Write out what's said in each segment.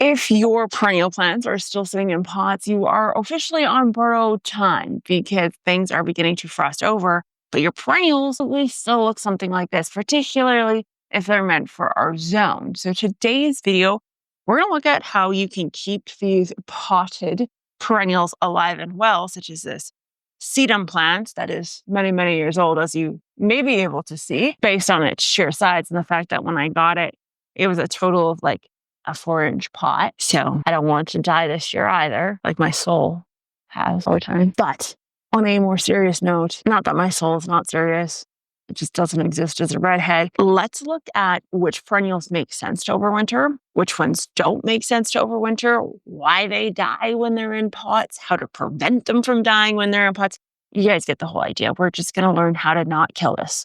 If your perennial plants are still sitting in pots, you are officially on borrowed time because things are beginning to frost over, but your perennials at least still look something like this, particularly if they're meant for our zone. So today's video, we're going to look at how you can keep these potted perennials alive and well, such as this sedum plant that is many, many years old, as you may be able to see, based on its sheer size and the fact that when I got it, it was a total of like a 4-inch pot. So I don't want to die this year either, like my soul has over time. But on a more serious note, not that my soul is not serious, it just doesn't exist as a redhead. Let's look at which perennials make sense to overwinter, which ones don't make sense to overwinter, why they die when they're in pots, how to prevent them from dying when they're in pots. You guys get the whole idea. We're just going to learn how to not kill this,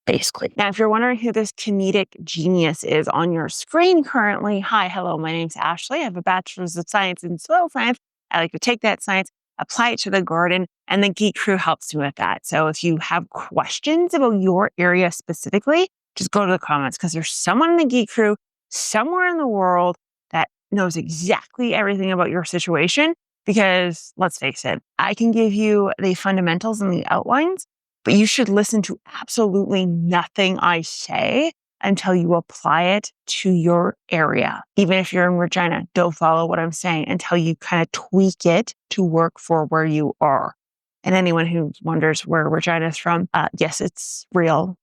basically. Now, if you're wondering who this comedic genius is on your screen currently, hi, hello, my name's Ashley. I have a bachelor's of science in soil science. I like to take that science, apply it to the garden, and the Geek Crew helps me with that. So if you have questions about your area specifically, just go to the comments because there's someone in the Geek Crew somewhere in the world that knows exactly everything about your situation. Because let's face it, I can give you the fundamentals and the outlines, but you should listen to absolutely nothing I say until you apply it to your area. Even if you're in Regina, don't follow what I'm saying until you kind of tweak it to work for where you are. And anyone who wonders where Regina is from, yes, it's real.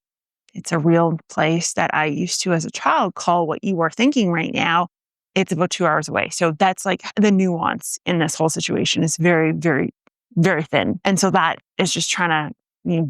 It's a real place that I used to, as a child, call what you are thinking right now. It's about 2 hours away. So that's like the nuance in this whole situation is very, very, very thin. And so that is just trying to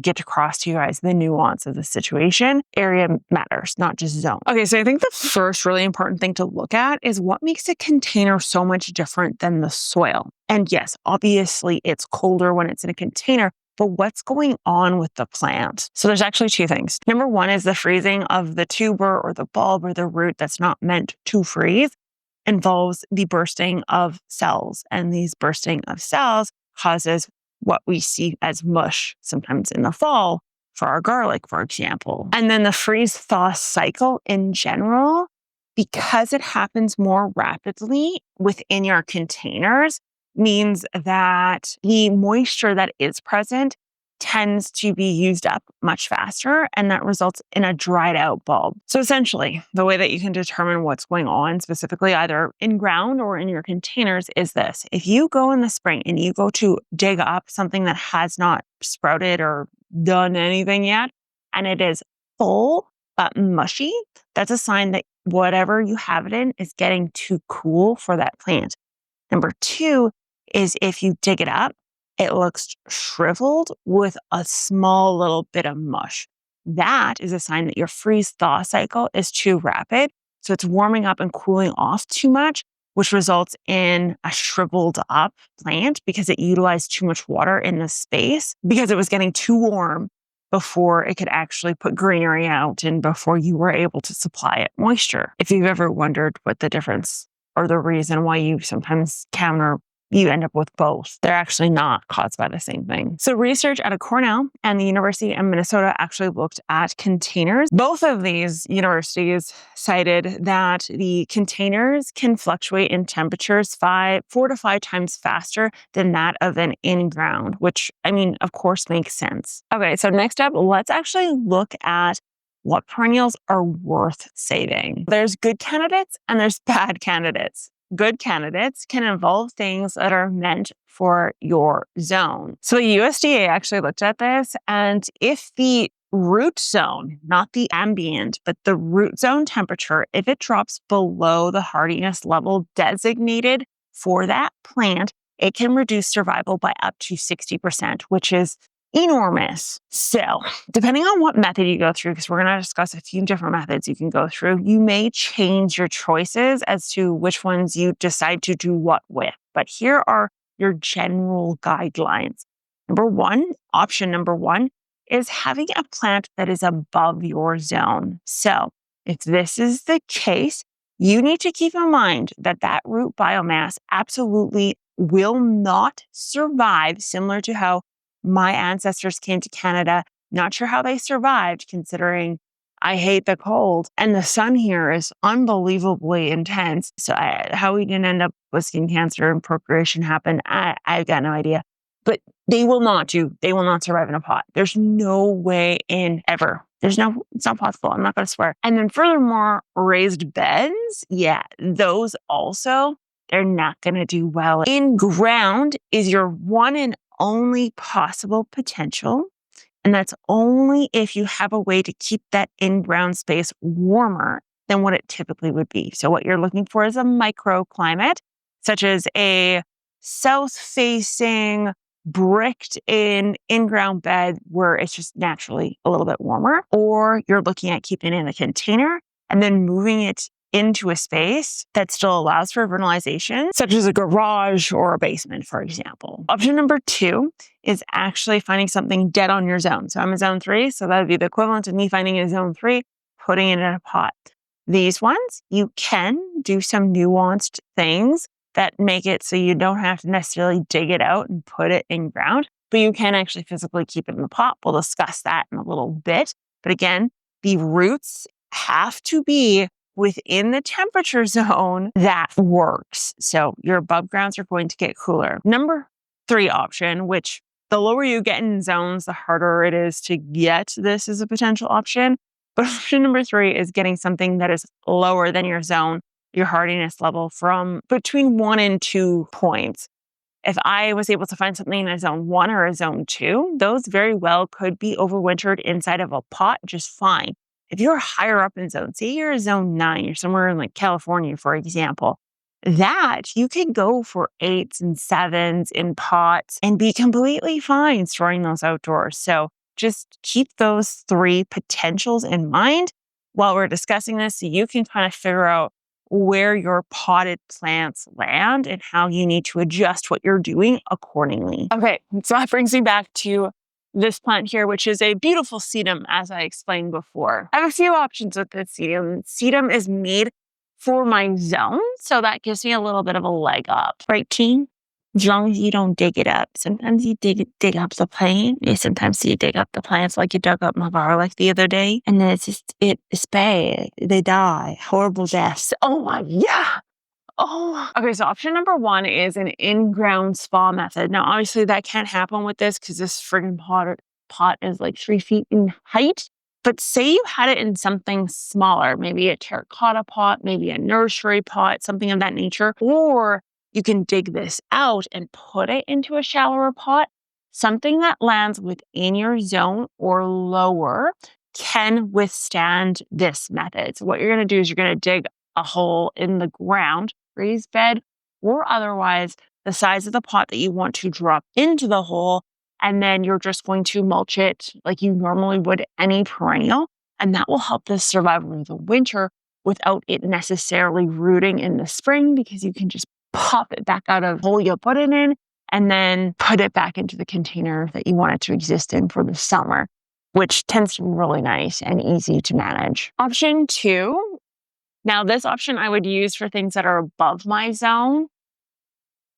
get across to you guys the nuance of the situation. Area matters, not just zone. Okay, so I think the first really important thing to look at is what makes a container so much different than the soil. And yes, obviously it's colder when it's in a container, but what's going on with the plant? So there's actually two things. Number one is the freezing of the tuber or the bulb or the root that's not meant to freeze involves the bursting of cells. And these bursting of cells causes what we see as mush sometimes in the fall for our garlic, for example. And then the freeze-thaw cycle in general, because it happens more rapidly within your containers, means that the moisture that is present tends to be used up much faster, and that results in a dried out bulb. So essentially, the way that you can determine what's going on specifically either in ground or in your containers is this. If you go in the spring and you go to dig up something that has not sprouted or done anything yet, and it is full but mushy, that's a sign that whatever you have it in is getting too cool for that plant. Number two is if you dig it up, it looks shriveled with a small little bit of mush. That is a sign that your freeze-thaw cycle is too rapid. So it's warming up and cooling off too much, which results in a shriveled up plant because it utilized too much water in the space because it was getting too warm before it could actually put greenery out and before you were able to supply it moisture. If you've ever wondered what the difference or the reason why you sometimes you end up with both. They're actually not caused by the same thing. So research out of Cornell and the University of Minnesota actually looked at containers. Both of these universities cited that the containers can fluctuate in temperatures 4 to 5 times faster than that of an in-ground, which, I mean, of course makes sense. Okay, so next up, let's actually look at what perennials are worth saving. There's good candidates and there's bad candidates. Good candidates can involve things that are meant for your zone. So the USDA actually looked at this, and if the root zone, not the ambient, but the root zone temperature, if it drops below the hardiness level designated for that plant, it can reduce survival by up to 60%, which is enormous. So depending on what method you go through, because we're going to discuss a few different methods you can go through, you may change your choices as to which ones you decide to do what with. But here are your general guidelines. Option number one is having a plant that is above your zone. So if this is the case, you need to keep in mind that that root biomass absolutely will not survive, similar to how my ancestors came to Canada. Not sure how they survived considering I hate the cold. And the sun here is unbelievably intense. So how we didn't end up with skin cancer and procreation happen, I've got no idea. But they will not survive in a pot. There's no way in ever. It's not possible. I'm not going to swear. And then furthermore, raised beds, yeah, those also, they're not going to do well. In ground is your one and only possible potential. And that's only if you have a way to keep that in-ground space warmer than what it typically would be. So what you're looking for is a microclimate, such as a south-facing, bricked in-ground bed where it's just naturally a little bit warmer, or you're looking at keeping it in a container and then moving it into a space that still allows for vernalization, such as a garage or a basement, for example. Option number 2 is actually finding something dead on your zone. So I'm a zone 3, so that would be the equivalent of me finding a zone 3, putting it in a pot. These ones, you can do some nuanced things that make it so you don't have to necessarily dig it out and put it in ground, but you can actually physically keep it in the pot. We'll discuss that in a little bit. But again, the roots have to be within the temperature zone that works. So your above grounds are going to get cooler. Number 3 option, which the lower you get in zones, the harder it is to get this as a potential option. But option number 3 is getting something that is lower than your zone, your hardiness level, from between 1 and 2 points. If I was able to find something in a zone 1 or a zone 2, those very well could be overwintered inside of a pot just fine. If you're higher up in zone, say you're a zone 9, you're somewhere in like California, for example, that you can go for 8s and 7s in pots and be completely fine storing those outdoors. So just keep those 3 potentials in mind while we're discussing this, so you can kind of figure out where your potted plants land and how you need to adjust what you're doing accordingly. Okay, so that brings me back to this plant here, which is a beautiful sedum, as I explained before. I have a few options with this sedum. Sedum is made for my zone, so that gives me a little bit of a leg up. Right, team? As long as you don't dig it up. Sometimes you dig up the plant. Yeah, sometimes you dig up the plants like you dug up my garlic the other day. And then it's bad. They die. Horrible deaths. Oh my, yeah. Oh, okay. So option number 1 is an in-ground spa method. Now, obviously that can't happen with this because this friggin' pot is like 3 feet in height. But say you had it in something smaller, maybe a terracotta pot, maybe a nursery pot, something of that nature, or you can dig this out and put it into a shallower pot. Something that lands within your zone or lower can withstand this method. So what you're going to do is you're going to dig a hole in the ground, raised bed, or otherwise the size of the pot that you want to drop into the hole. And then you're just going to mulch it like you normally would any perennial. And that will help this survive through the winter without it necessarily rooting in the spring, because you can just pop it back out of the hole you put it in and then put it back into the container that you want it to exist in for the summer, which tends to be really nice and easy to manage. Option 2. Now, this option I would use for things that are above my zone,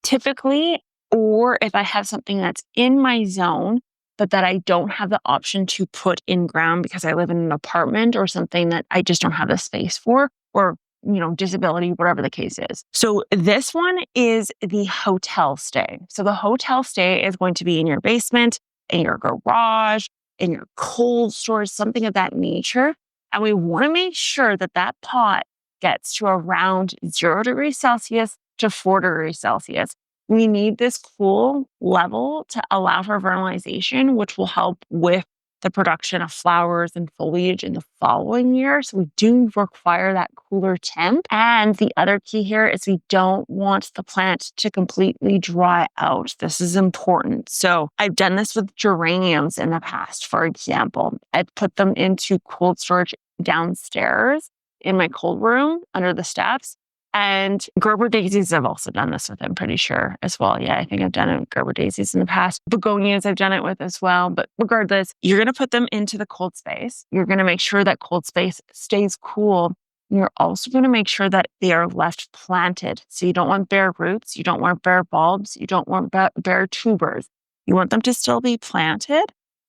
typically, or if I have something that's in my zone, but that I don't have the option to put in ground because I live in an apartment or something that I just don't have the space for, or, disability, whatever the case is. So this one is the hotel stay. So the hotel stay is going to be in your basement, in your garage, in your cold storage, something of that nature. And we want to make sure that that pot gets to around 0 degrees Celsius to 4 degrees Celsius. We need this cool level to allow for vernalization, which will help with the production of flowers and foliage in the following year. So we do require that cooler temp. And the other key here is we don't want the plant to completely dry out. This is important. So I've done this with geraniums in the past, for example. I've put them into cold storage downstairs in my cold room under the steps. And Gerber daisies, I've also done this with, I'm pretty sure, as well. Yeah, I think I've done it with Gerber daisies in the past. Begonias, I've done it with as well. But regardless, you're going to put them into the cold space. You're going to make sure that cold space stays cool. You're also going to make sure that they are left planted. So you don't want bare roots. You don't want bare bulbs. You don't want bare tubers. You want them to still be planted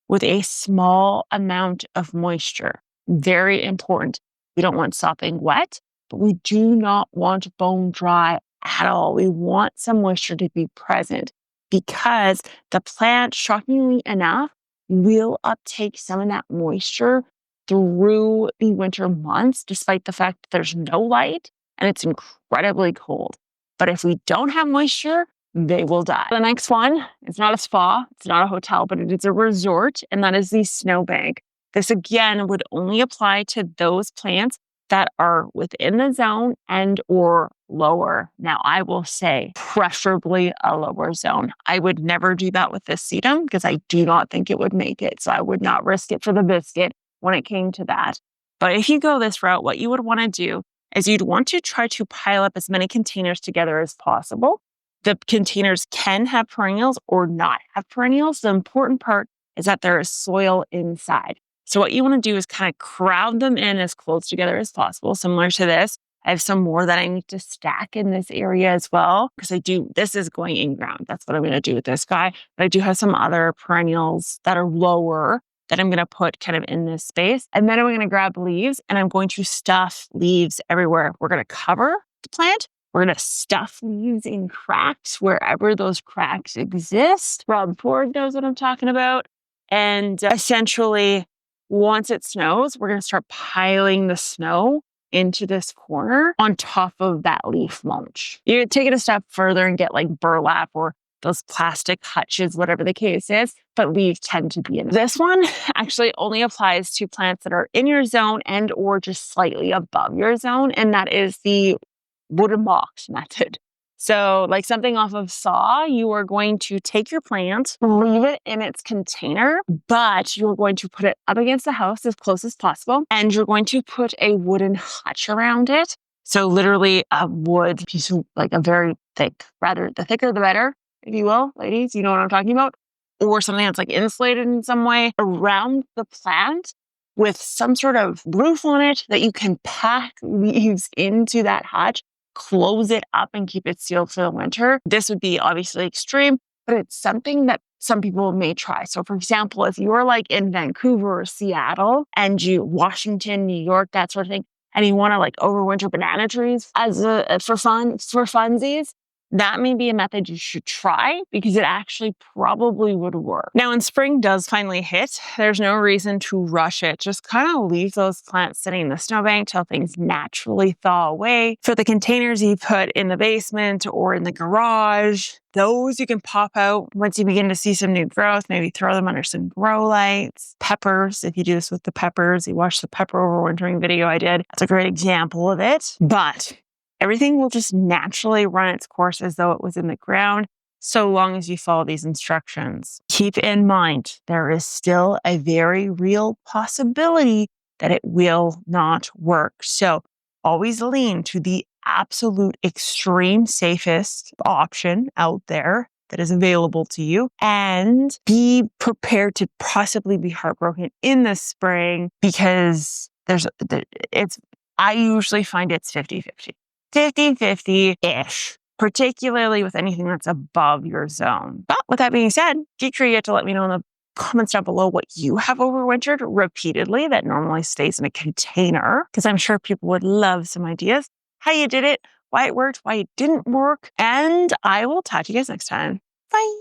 with a small amount of moisture. Very important. We don't want sopping wet, but we do not want bone dry at all. We want some moisture to be present because the plant, shockingly enough, will uptake some of that moisture through the winter months, despite the fact that there's no light and it's incredibly cold. But if we don't have moisture, they will die. The next one, it's not a spa, it's not a hotel, but it is a resort, and that is the snowbank. This again would only apply to those plants that are within the zone and or lower. Now, I will say preferably a lower zone. I would never do that with this sedum because I do not think it would make it. So I would not risk it for the biscuit when it came to that. But if you go this route, what you would want to do is you'd want to try to pile up as many containers together as possible. The containers can have perennials or not have perennials. The important part is that there is soil inside. So what you want to do is kind of crowd them in as close together as possible, similar to this. I have some more that I need to stack in this area as well, because this is going in ground. That's what I'm going to do with this guy. But I do have some other perennials that are lower that I'm going to put kind of in this space. And then I'm going to grab leaves and I'm going to stuff leaves everywhere. We're going to cover the plant. We're going to stuff leaves in cracks wherever those cracks exist. Rob Ford knows what I'm talking about. And essentially, once it snows, we're going to start piling the snow into this corner on top of that leaf mulch. You take it a step further and get like burlap or those plastic hutches, whatever the case is, but leaves tend to be in it. This one actually only applies to plants that are in your zone and or just slightly above your zone, and that is the wooden box method. So like something off of Saw, you are going to take your plant, leave it in its container, but you're going to put it up against the house as close as possible. And you're going to put a wooden hutch around it. So literally a wood piece of like a very thick, rather the thicker the better, if you will, ladies, you know what I'm talking about. Or something that's like insulated in some way around the plant with some sort of roof on it that you can pack leaves into that hutch, close it up and keep it sealed for the winter. This would be obviously extreme, but it's something that some people may try. So for example, if you're like in Vancouver or Seattle and Washington, New York, that sort of thing, and you want to like overwinter banana trees for funsies, that may be a method you should try because it actually probably would work. Now, when spring does finally hit, there's no reason to rush it. Just kind of leave those plants sitting in the snowbank till things naturally thaw away. For the containers you put in the basement or in the garage, those you can pop out once you begin to see some new growth. Maybe throw them under some grow lights. Peppers, if you do this with the peppers, you watch the pepper overwintering video I did. That's a great example of it. But everything will just naturally run its course as though it was in the ground, so long as you follow these instructions. Keep in mind, there is still a very real possibility that it will not work. So always lean to the absolute extreme safest option out there that is available to you, and be prepared to possibly be heartbroken in the spring because I usually find it's 50-50. 50-50-ish, particularly with anything that's above your zone. But with that being said, get creative to let me know in the comments down below what you have overwintered repeatedly that normally stays in a container, because I'm sure people would love some ideas, how you did it, why it worked, why it didn't work, and I will talk to you guys next time. Bye.